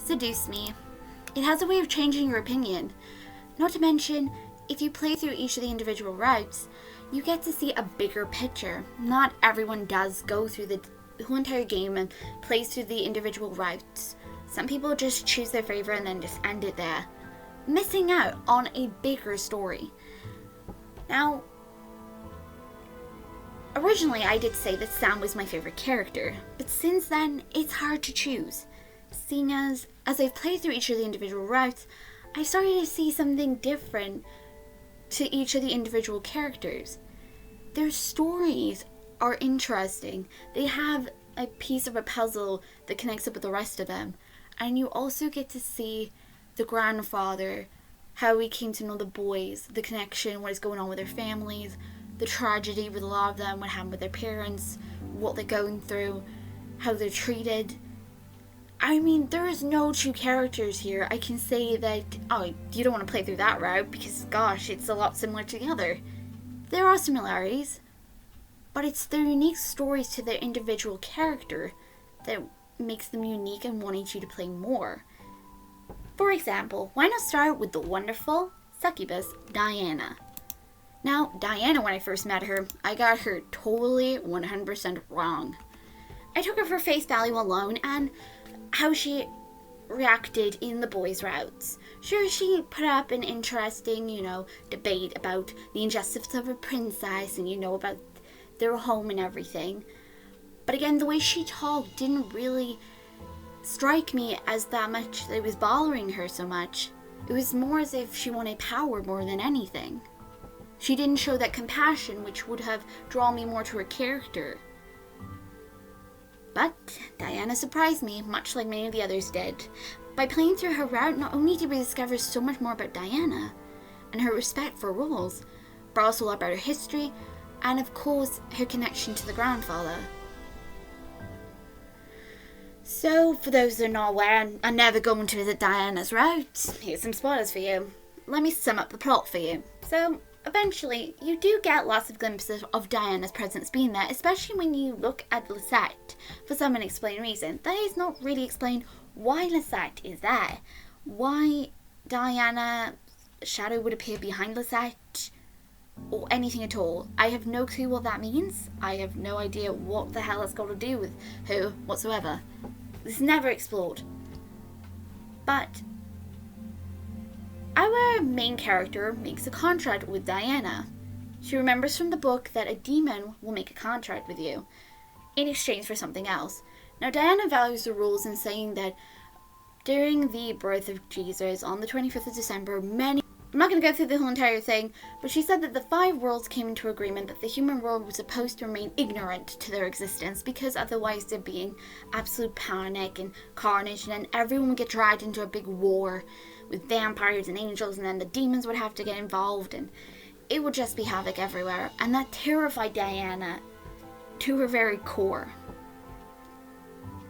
Seduce Me. It has a way of changing your opinion. Not to mention, if you play through each of the individual routes, you get to see a bigger picture. Not everyone does go through the whole entire game and plays through the individual routes. Some people just choose their favorite and then just end it there, missing out on a bigger story. Now, originally I did say that Sam was my favorite character, but since then it's hard to choose. Seeing as I've played through each of the individual routes, I started to see something different to each of the individual characters. Their stories are interesting. They have a piece of a puzzle that connects up with the rest of them. And you also get to see the grandfather, how he came to know the boys, the connection, what is going on with their families, the tragedy with a lot of them, what happened with their parents, what they're going through, how they're treated. I mean, there is no two characters here I can say that, oh, you don't want to play through that route because, gosh, it's a lot similar to the other. There are similarities, but it's their unique stories to their individual character that makes them unique and wanting you to play more. For example, why not start with the wonderful succubus Diana? Now, Diana, when I first met her, I got her totally 100% wrong. I took her for face value alone and how she reacted in the boys' routes. Sure, she put up an interesting, debate about the injustice of a princess and, about their home and everything. But again, the way she talked didn't really strike me as that much that it was bothering her so much. It was more as if she wanted power more than anything. She didn't show that compassion which would have drawn me more to her character. But Diana surprised me, much like many of the others did. By playing through her route, not only did we discover so much more about Diana and her respect for rules, but also a lot about her history and, of course, her connection to the grandfather. So, for those that are not aware, I'm never going to visit Diana's route. Here's some spoilers for you. Let me sum up the plot for you. So, eventually, you do get lots of glimpses of Diana's presence being there, especially when you look at Lisette for some unexplained reason. That is not really explained why Lisette is there. Why Diana's shadow would appear behind Lisette, or anything at all. I have no clue what that means. I have no idea what the hell it's got to do with her whatsoever. This is never explored. But our main character makes a contract with Diana. She remembers from the book that a demon will make a contract with you in exchange for something else. Now, Diana values the rules in saying that during the birth of Jesus on the 25th of December, I'm not going to go through the whole entire thing, but she said that the 5 worlds came into agreement that the human world was supposed to remain ignorant to their existence because otherwise there'd be an absolute panic and carnage, and then everyone would get dragged into a big war with vampires and angels, and then the demons would have to get involved, and it would just be havoc everywhere. And that terrified Diana to her very core.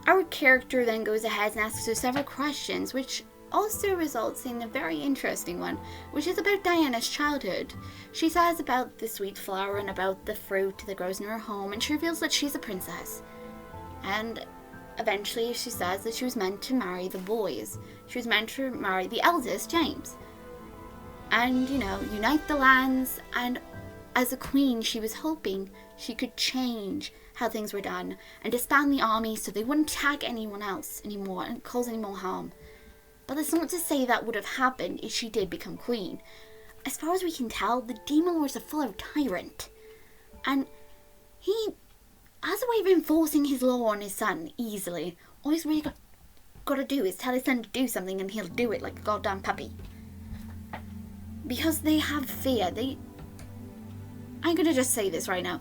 Our character then goes ahead and asks her several questions, which also results in a very interesting one, which is about Diana's childhood. She says about the sweet flower and about the fruit that grows in her home, and she reveals that she's a princess. And eventually she says that she was meant to marry the boys. She was meant to marry the eldest, James. And, unite the lands, and as a queen she was hoping she could change how things were done and disband the army so they wouldn't attack anyone else anymore and cause any more harm. But that's not to say that would have happened if she did become queen. As far as we can tell, the demon lord is a full tyrant. And he, as a way of enforcing his law on his son easily, all he's really got to do is tell his son to do something and he'll do it like a goddamn puppy. Because they have fear. I'm going to just say this right now.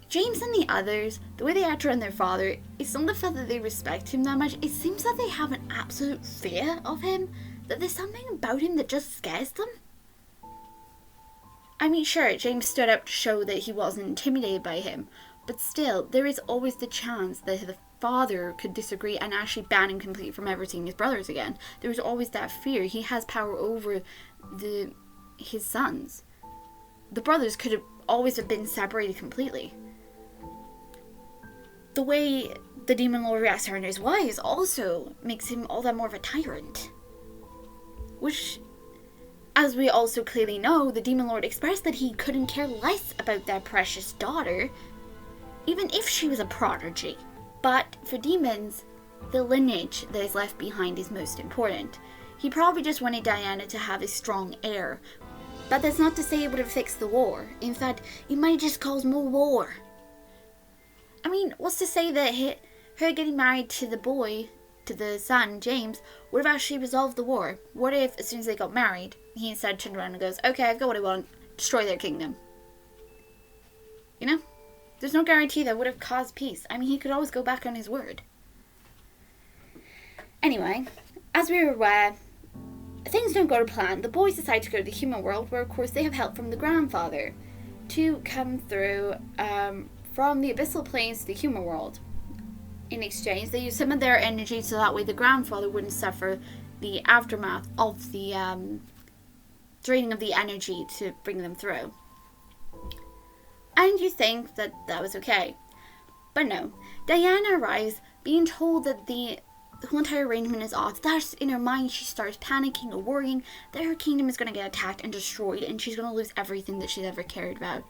James and the others, the way they act around their father, it's not the fact that they respect him that much. It seems that they have an absolute fear of him, that there's something about him that just scares them. I mean, sure, James stood up to show that he wasn't intimidated by him, but still, there is always the chance that the father could disagree and actually ban him completely from ever seeing his brothers again. There is always that fear. He has power over his sons. The brothers could have always have been separated completely. the way the Demon Lord reacts to her and his wives also makes him all that more of a tyrant. Which, as we also clearly know, the Demon Lord expressed that he couldn't care less about their precious daughter, even if she was a prodigy. But for demons, the lineage that is left behind is most important. He probably just wanted Diana to have a strong heir, but that's not to say it would have fixed the war. In fact, it might just cause more war. I mean, what's to say that her getting married to the boy, to the son, James, would have actually resolved the war? What if, as soon as they got married, he instead turned around and goes, okay, I've got what I want, destroy their kingdom? You know? There's no guarantee that would have caused peace. I mean, he could always go back on his word. Anyway, as we were aware, things don't go to plan. The boys decide to go to the human world, where of course they have help from the grandfather to come through from the abyssal planes to the human world. In exchange, they use some of their energy so that way the grandfather wouldn't suffer the aftermath of the draining of the energy to bring them through. And you think that that was okay. But no. Diana arrives being told that the whole entire arrangement is off. That's in her mind. She starts panicking and worrying that her kingdom is going to get attacked and destroyed, and she's going to lose everything that she's ever cared about.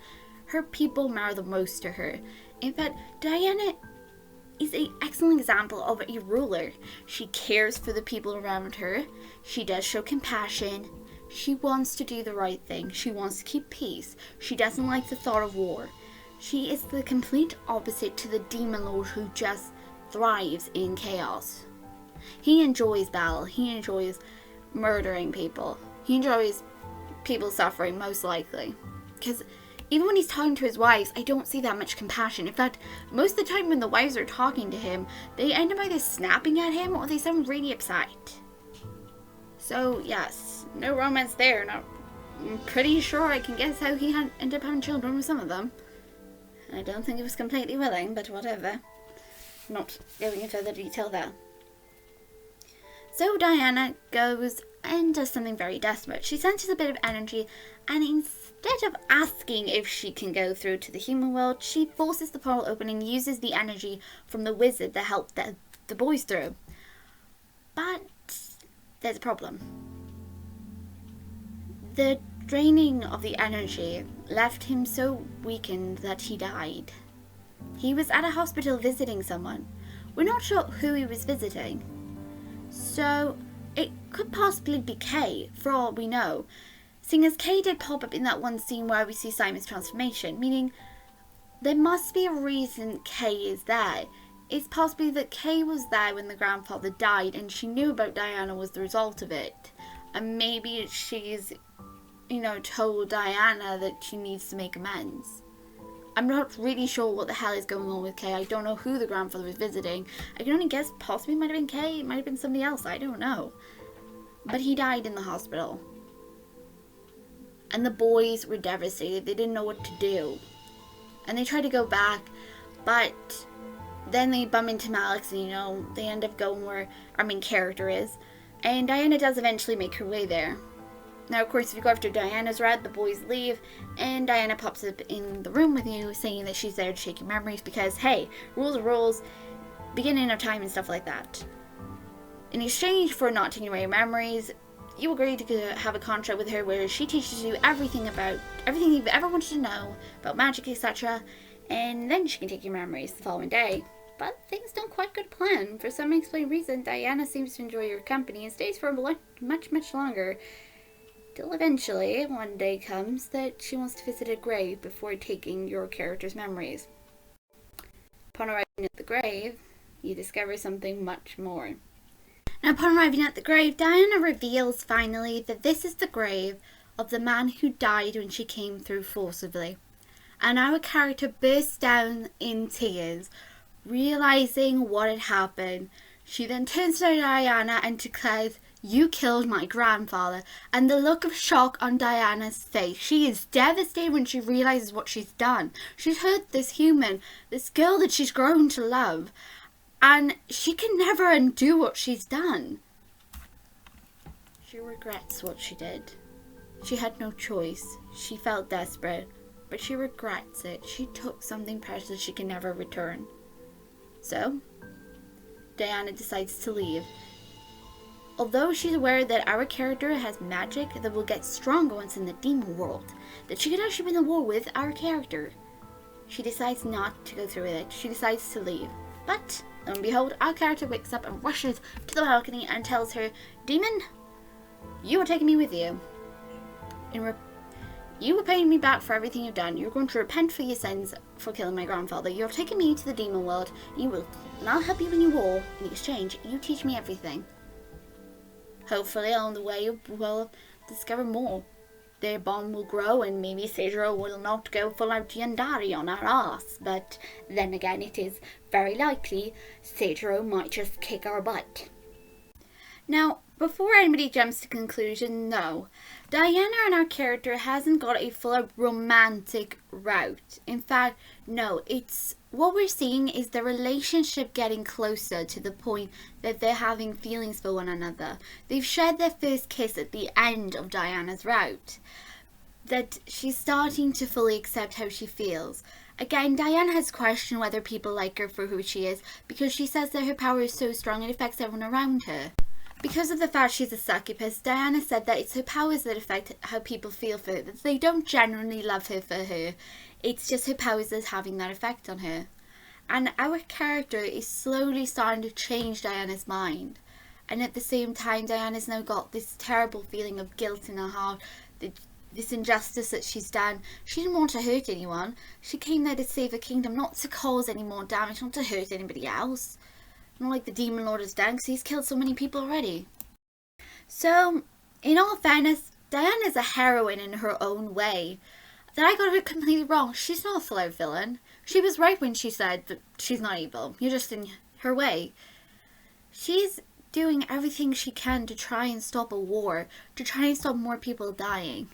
Her people matter the most to her. In fact, Diana is an excellent example of a ruler. She cares for the people around her. She does show compassion. She wants to do the right thing. She wants to keep peace. She doesn't like the thought of war. She is the complete opposite to the Demon Lord who just thrives in chaos. He enjoys battle. He enjoys murdering people. He enjoys people suffering, most likely. Because even when he's talking to his wives, I don't see that much compassion. In fact, most of the time when the wives are talking to him, they end up either snapping at him or they sound really upset. So, yes, no romance there. No, I'm pretty sure I can guess how he ended up having children with some of them. I don't think he was completely willing, but whatever. I'm not going into further detail there. So Diana goes and does something very desperate. She senses a bit of energy, and instead of asking if she can go through to the human world, she forces the portal open and uses the energy from the wizard that helped the boys through. But there's a problem. The draining of the energy left him so weakened that he died. He was at a hospital visiting someone. We're not sure who he was visiting. So, it could possibly be Kay, for all we know, seeing as Kay did pop up in that one scene where we see Simon's transformation, meaning there must be a reason Kay is there. It's possibly that Kay was there when the grandfather died and she knew about Diana was the result of it. And maybe she's, told Diana that she needs to make amends. I'm not really sure what the hell is going on with Kay. I don't know who the grandfather was visiting. I can only guess possibly it might have been Kay. It might have been somebody else. I don't know. But he died in the hospital. And the boys were devastated. They didn't know what to do. And they tried to go back. But then they bump into Malix and, they end up going where our main character is. And Diana does eventually make her way there. Now, of course, if you go after Diana's route, the boys leave, and Diana pops up in the room with you, saying that she's there to shake your memories, because, hey, rules are rules, beginning of time and stuff like that. In exchange for not taking away your memories, you agree to have a contract with her where she teaches you everything you've ever wanted to know, about magic, etc., and then she can take your memories the following day. But things don't quite go to plan. For some unexplained reason, Diana seems to enjoy your company and stays for much, much longer. Till eventually, one day comes that she wants to visit a grave before taking your character's memories. Upon arriving at the grave, you discover something much more. Now, upon arriving at the grave, Diana reveals finally that this is the grave of the man who died when she came through forcibly. And our character bursts down in tears, realizing what had happened. She then turns to Diana and declares, "You killed my grandfather," and the look of shock on Diana's face. She is devastated when she realizes what she's done. She's hurt this human, this girl that she's grown to love, and she can never undo what she's done. She regrets what she did. She had no choice. She felt desperate, but she regrets it. She took something precious she can never return. So, Diana decides to leave. Although she's aware that our character has magic that will get stronger once in the demon world, that she could actually win the war with our character, she decides not to go through with it. She decides to leave. But, lo and behold, our character wakes up and rushes to the balcony and tells her, "Demon, you are taking me with you. You were paying me back for everything you've done. You're going to repent for your sins for killing my grandfather. You're taking me to the demon world. And I'll help you win your war. In exchange, you teach me everything. Hopefully, along the way, we'll discover more. Their bond will grow, and maybe Cedro will not go full out Yandari on our ass. But then again, it is very likely Cedro might just kick our butt." Now, before anybody jumps to conclusion, no. Diana and our character hasn't got a full romantic route. In fact, no, what we're seeing is the relationship getting closer to the point that they're having feelings for one another. They've shared their first kiss at the end of Diana's route. That she's starting to fully accept how she feels. Again, Diana has questioned whether people like her for who she is because she says that her power is so strong it affects everyone around her. Because of the fact she's a succubus, Diana said that it's her powers that affect how people feel for her, that they don't generally love her for her. It's just her powers that's having that effect on her. And our character is slowly starting to change Diana's mind. And at the same time, Diana's now got this terrible feeling of guilt in her heart, this injustice that she's done. She didn't want to hurt anyone. She came there to save her kingdom, not to cause any more damage, not to hurt anybody else. Not like the Demon Lord has done, because he's killed so many people already. So, in all fairness, Diana's a heroine in her own way. That I got it completely wrong. She's not a full-out villain. She was right when she said that she's not evil. You're just in her way. She's doing everything she can to try and stop a war, to try and stop more people dying.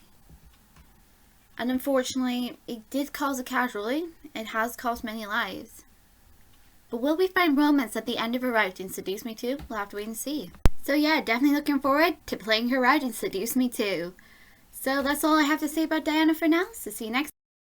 And unfortunately, it did cause a casualty. It has cost many lives. But will we find romance at the end of her route in Seduce Me Too? We'll have to wait and see. So yeah, definitely looking forward to playing her route in Seduce Me Too. So that's all I have to say about Diana for now. So see you next time.